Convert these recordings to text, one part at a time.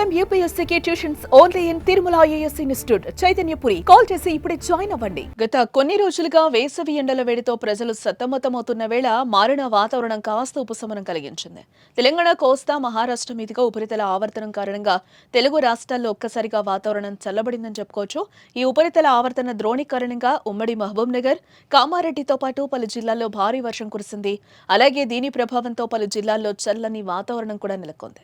IIM UPSC tuitions only in Tirumala IAS institute Chaitanyapuri. Call చేసి ఇప్పుడే join అవ్వండి. గత కొన్ని రోజులుగా వేసవి ఎండల వేడితో ప్రజలు సతమతమవుతున్న వేళ మారిన వాతావరణం కాస్త ఉపశమనం కలిగించింది. తెలంగాణ, కోస్తా, మహారాష్ట్ర మీదుగా ఉపరితల ఆవర్తనం కారణంగా తెలుగు రాష్ట్రాల్లో ఒక్కసారిగా వాతావరణం చల్లబడిందని చెప్పుకోవచ్చు. ఈ ఉపరితల ఆవర్తన ద్రోణి కారణంగా ఉమ్మడి మహబూబ్ నగర్, కామారెడ్డితో పాటు పలు జిల్లాల్లో భారీ వర్షం కురిసింది. అలాగే దీని ప్రభావంతో పలు జిల్లాల్లో చల్లని వాతావరణం కూడా నెలకొంది.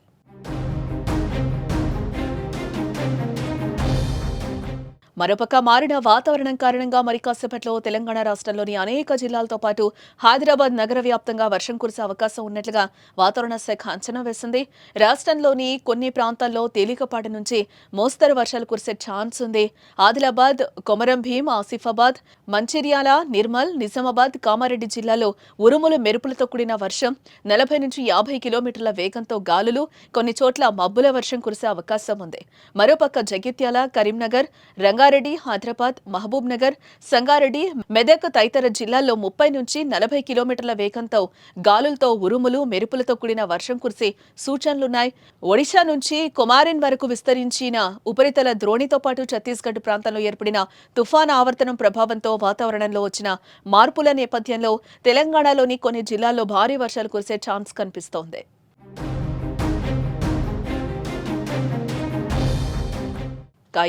మరోపక్క మారిన వాతావరణం కారణంగా మరి కాసేపట్లో తెలంగాణ రాష్ట్రంలోని అనేక జిల్లాలతో పాటు హైదరాబాద్ నగర వ్యాప్తంగా వర్షం కురిసే అవకాశం ఉన్నట్లుగా వాతావరణ శాఖ అంచనా వేసింది. రాష్ట్రంలోని కొన్ని ప్రాంతాల్లో తేలికపాటి నుంచి మోస్తరు వర్షాలు కురిసే ఛాన్స్ ఉంది. ఆదిలాబాద్, కొమరం భీం, ఆసిఫాబాద్, మంచిర్యాల, నిర్మల్, నిజామాబాద్, కామారెడ్డి జిల్లాలో ఉరుములు మెరుపులతో కూడిన వర్షం, 40 నుంచి 50 కిలోమీటర్ల వేగంతో గాలులు, కొన్ని చోట్ల మబ్బుల వర్షం కురిసే అవకాశం ఉంది. మరోపక్క జగిత్యాల, కరీంనగర్, రంగారెడ్డి, హైదరాబాద్, మహబూబ్ నగర్, సంగారెడ్డి, మెదక్ తదితర జిల్లాల్లో 30 నుంచి 40 కిలోమీటర్ల వేగంతో గాలులతో ఉరుములు, మెరుపులతో కూడిన వర్షం కురిసే సూచనలున్నాయి. ఒడిశా నుంచి కొమారిన్ వరకు విస్తరించిన ఉపరితల ద్రోణితో పాటు ఛత్తీస్గఢ్ ప్రాంతంలో ఏర్పడిన తుఫాన్ ఆవర్తనం ప్రభావంతో వాతావరణంలో వచ్చిన మార్పుల నేపథ్యంలో తెలంగాణలోని కొన్ని జిల్లాల్లో భారీ వర్షాలు కురిసే ఛాన్స్ కనిపిస్తోంది.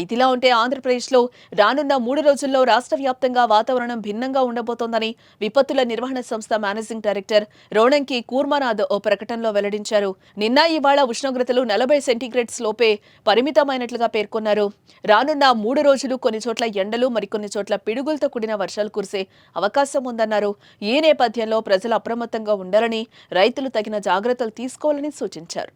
ఇదిలా ఉంటే ఆంధ్రప్రదేశ్లో రానున్న 3 రోజుల్లో రాష్ట్ర వ్యాప్తంగా వాతావరణం భిన్నంగా ఉండబోతోందని విపత్తుల నిర్వహణ సంస్థ మేనేజింగ్ డైరెక్టర్ రోణంకి కూర్మానాథ్ ఓ ప్రకటనలో వెల్లడించారు. నిన్న ఇవాళ ఉష్ణోగ్రతలు 40 సెంటీగ్రేడ్స్ లోపే పరిమితమైనట్లుగా పేర్కొన్నారు. రానున్న 3 రోజులు కొన్ని చోట్ల ఎండలు, మరికొన్ని చోట్ల పిడుగులతో కూడిన వర్షాలు కురిసే అవకాశం ఉందన్నారు. ఈ నేపథ్యంలో ప్రజలు అప్రమత్తంగా ఉండాలని, రైతులు తగిన జాగ్రత్తలు తీసుకోవాలని సూచించారు.